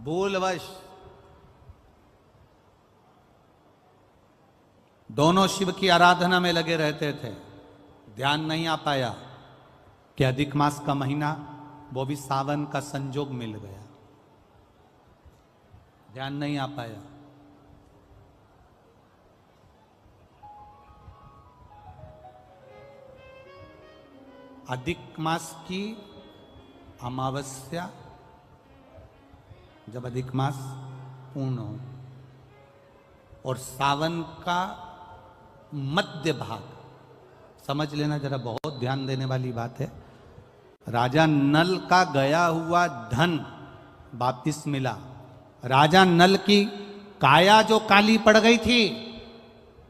भूलवश दोनों शिव की आराधना में लगे रहते थे। ध्यान नहीं आ पाया कि अधिक मास का महीना, वो भी सावन का संजोग मिल गया। ध्यान नहीं आ पाया। अधिक मास की अमावस्या, जब अधिक मास पूर्ण हो, और सावन का मध्य भाग, समझ लेना जरा, बहुत ध्यान देने वाली बात है। राजा नल का गया हुआ धन वापिस मिला। राजा नल की काया जो काली पड़ गई थी,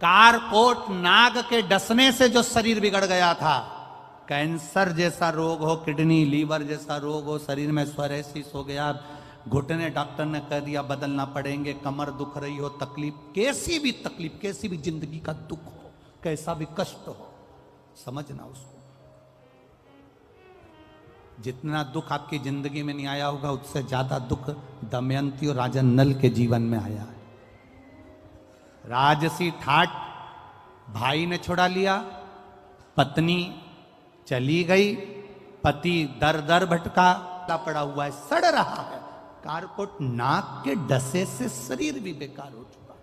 कारकोट नाग के डसने से जो शरीर बिगड़ गया था, कैंसर जैसा रोग हो, किडनी लीवर जैसा रोग हो, शरीर में सोरेसिस हो गया, घुटने डॉक्टर ने कह दिया बदलना पड़ेंगे, कमर दुख रही हो, तकलीफ, कैसी भी तकलीफ, कैसी भी जिंदगी का दुख हो, कैसा भी कष्ट हो, समझना उसको। जितना दुख आपकी जिंदगी में नहीं आया होगा, उससे ज्यादा दुख दमयंती और राजा नल के जीवन में आया है। राजसी ठाट भाई ने छुड़ा लिया, पत्नी चली गई, पति दर दर भटका पड़ा हुआ है, सड़ रहा है, कारकोट नाक के डसे से शरीर भी बेकार हो चुका।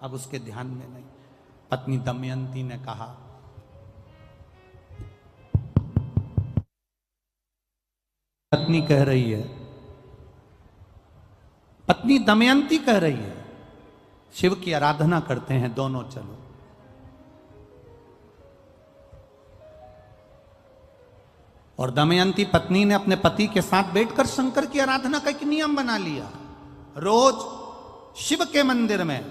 अब उसके ध्यान में नहीं। पत्नी दमयंती ने कहा, पत्नी कह रही है, पत्नी दमयंती कह रही है, शिव की आराधना करते हैं दोनों, चलो। और दमयंती पत्नी ने अपने पति के साथ बैठकर शंकर की आराधना का एक नियम बना लिया। रोज शिव के मंदिर में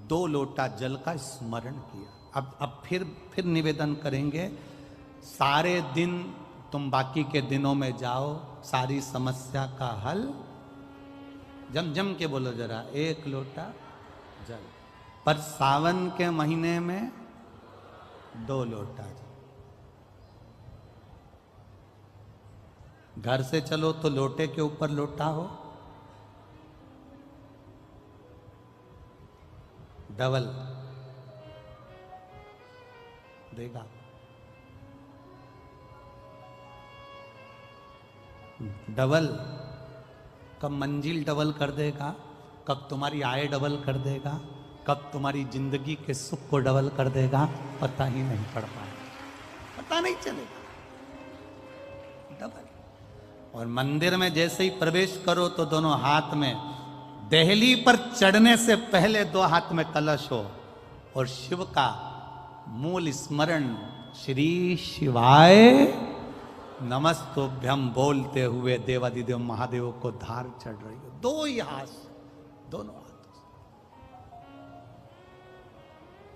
2 लोटा जल का स्मरण किया। अब फिर निवेदन करेंगे, सारे दिन तुम बाकी के दिनों में जाओ, सारी समस्या का हल, जम जम के बोलो जरा, 1 लोटा जल, पर सावन के महीने में 2 लोटा जल। घर से चलो तो लोटे के ऊपर लोटा हो, डबल देगा। डबल कब मंजिल डबल कर देगा, कब तुम्हारी आय डबल कर देगा, कब तुम्हारी जिंदगी के सुख को डबल कर देगा, पता ही नहीं पड़ पाएगा, पता नहीं चलेगा। डबल। और मंदिर में जैसे ही प्रवेश करो तो दोनों हाथ में, देहली पर चढ़ने से पहले 2 हाथ में कलश हो, और शिव का मूल स्मरण, श्री शिवाय नमस्तुभ्यम बोलते हुए देवादिदेव महादेव को धार चढ़ रही हो, 2 ही हाथ, दोनों हाथ।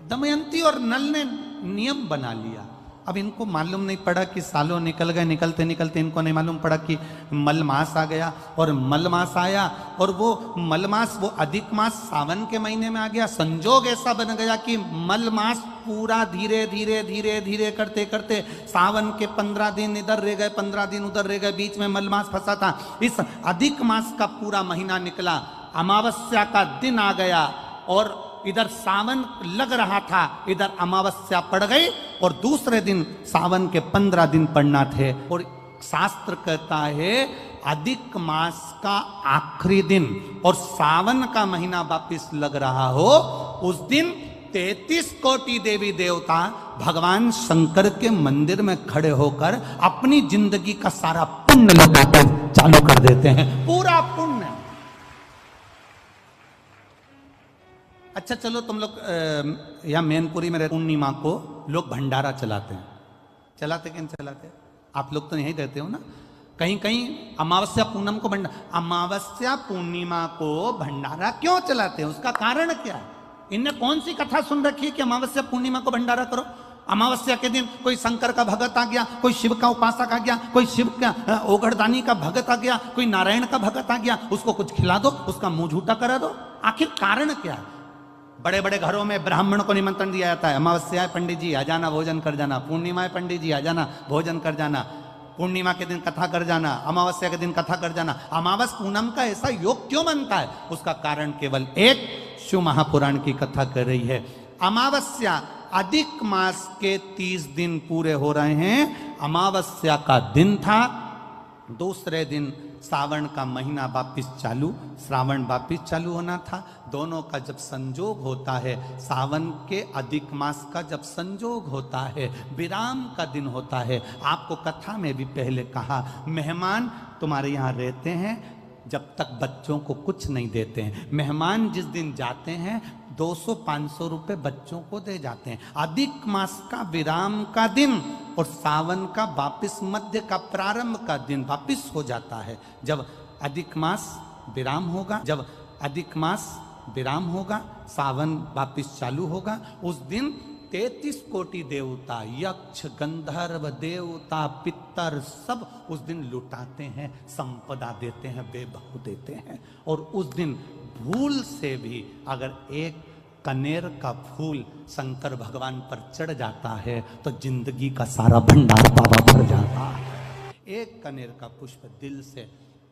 दमयंती और नल ने नियम बना लिया। अब इनको मालूम नहीं पड़ा कि सालों निकल गए, निकलते निकलते इनको नहीं मालूम पड़ा कि मलमास आ गया। और मलमास आया, और वो मलमास, वो अधिक मास सावन के महीने में आ गया। संजोग ऐसा बन गया कि मलमास पूरा धीरे धीरे धीरे धीरे करते करते सावन के 15 दिन इधर रह गए, 15 दिन उधर रह गए, बीच में मलमास फंसा था। इस अधिक मास का पूरा महीना निकला, अमावस्या का दिन आ गया, और इधर सावन लग रहा था, इधर अमावस्या पड़ गई, और दूसरे दिन सावन के 15 दिन पड़ना थे। और शास्त्र कहता है अधिक मास का आखिरी दिन और सावन का महीना वापिस लग रहा हो, उस दिन 33 कोटि देवी देवता भगवान शंकर के मंदिर में खड़े होकर अपनी जिंदगी का सारा पुण्य लौटाना चालू कर देते हैं, पूरा पुण्य। अच्छा चलो, तुम लोग यहाँ मैनपुरी में पूर्णिमा को लोग भंडारा चलाते हैं, चलाते कि नहीं चलाते? आप लोग तो यहीं रहते हो ना। कहीं कहीं अमावस्या पूनम को अमावस्या पूर्णिमा को भंडारा क्यों चलाते हैं, उसका कारण क्या है? इनने कौन सी कथा सुन रखी है कि अमावस्या पूर्णिमा को भंडारा करो? अमावस्या के दिन कोई शंकर का भगत आ गया, कोई शिव का उपासक आ गया, कोई शिव का ओघड़दानी का भगत आ गया, कोई नारायण का भगत आ गया, उसको कुछ खिला दो, उसका मुंह झूठा करा दो। आखिर कारण क्या है? बड़े बड़े घरों में ब्राह्मण को निमंत्रण दिया जाता है, अमावस्या है पंडित जी आ जाना भोजन कर जाना, पूर्णिमा है पंडित जी आ जाना भोजन कर जाना। पूर्णिमा के दिन कथा कर जाना, अमावस्या के दिन कथा कर जाना। अमावस पूनम का ऐसा योग क्यों बनता है? उसका कारण केवल एक, शिव महापुराण की कथा कर रही है। अमावस्या अधिक मास के 30 दिन पूरे हो रहे हैं। अमावस्या का दिन था, दूसरे दिन सावन का महीना वापिस चालू, श्रावण वापिस चालू होना था। दोनों का जब संजोग होता है, सावन के अधिक मास का जब संजोग होता है, विराम का दिन होता है। आपको कथा में भी पहले कहा, मेहमान तुम्हारे यहाँ रहते हैं जब तक बच्चों को कुछ नहीं देते हैं। मेहमान जिस दिन जाते हैं 200-500 रुपए बच्चों को दे जाते हैं। अधिक मास का विराम का दिन और सावन का वापिस मध्य का प्रारंभ का दिन वापिस हो जाता है। जब अधिक मास विराम होगा, जब अधिक मास विराम होगा, सावन वापिस चालू होगा, उस दिन 33 कोटि देवता, यक्ष, गंधर्व, देवता, पितर सब उस दिन लुटाते हैं, संपदा देते हैं, बेबहू देते हैं। और उस दिन भूल से भी अगर एक कनेर का फूल शंकर भगवान पर चढ़ जाता है तो जिंदगी का सारा भंडार बाबा भर जाता है। एक कनेर का पुष्प दिल से,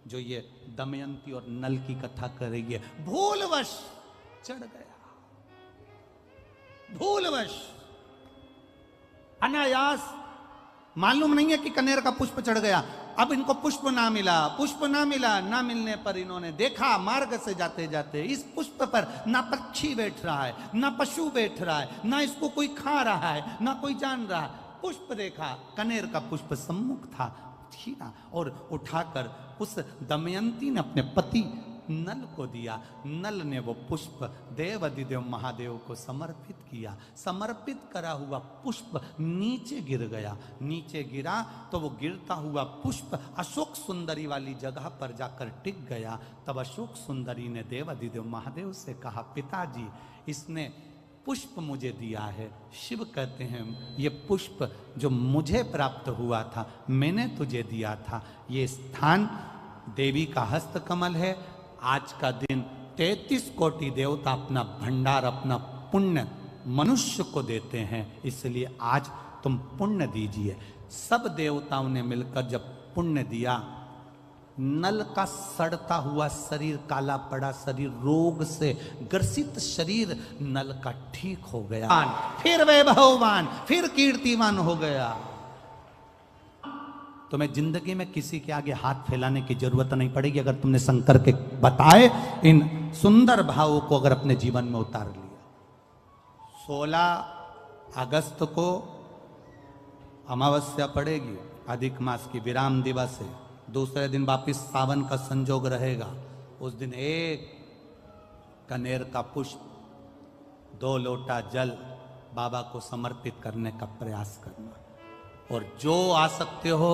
जो ये दमयंती और नल की कथा कर रही है, भूलवश चढ़ गया, भूलवश, अनायास, मालूम नहीं है कि कनेर का पुष्प चढ़ गया। अब इनको पुष्प ना मिला, पुष्प ना मिला, ना मिलने पर इन्होंने देखा मार्ग से जाते जाते इस पुष्प पर ना पक्षी बैठ रहा है, ना पशु बैठ रहा है, ना इसको कोई खा रहा है, ना कोई जान रहा है। पुष्प देखा, कनेर का पुष्प सम्मुख था, छीना और उठाकर उस दमयंती ने अपने पति नल को दिया। नल ने वो पुष्प देव अधिदेव महादेव को समर्पित किया। समर्पित करा हुआ पुष्प नीचे गिर गया। नीचे गिरा तो वो गिरता हुआ पुष्प अशोक सुंदरी वाली जगह पर जाकर टिक गया। तब अशोक सुंदरी ने देव अधिदेव महादेव से कहा, पिताजी इसने पुष्प मुझे दिया है। शिव कहते हैं ये पुष्प जो मुझे प्राप्त हुआ था, मैंने तुझे दिया था। ये स्थान देवी का हस्त कमल है। आज का दिन 33 कोटि देवता अपना भंडार, अपना पुण्य मनुष्य को देते हैं, इसलिए आज तुम पुण्य दीजिए। सब देवताओं ने मिलकर जब पुण्य दिया, नल का सड़ता हुआ शरीर, काला पड़ा शरीर, रोग से ग्रसित शरीर नल का ठीक हो गया, फिर वैभववान, फिर कीर्तिवान हो गया। तुम्हें जिंदगी में किसी के आगे हाथ फैलाने की जरूरत नहीं पड़ेगी अगर तुमने शंकर के बताए इन सुंदर भावों को अगर अपने जीवन में उतार लिया। 16 अगस्त को अमावस्या पड़ेगी, अधिक मास की विराम दिवस है। दूसरे दिन वापिस सावन का संजोग रहेगा। उस दिन एक कनेर का पुष्प, 2 लोटा जल बाबा को समर्पित करने का प्रयास करना। और जो आ सकते हो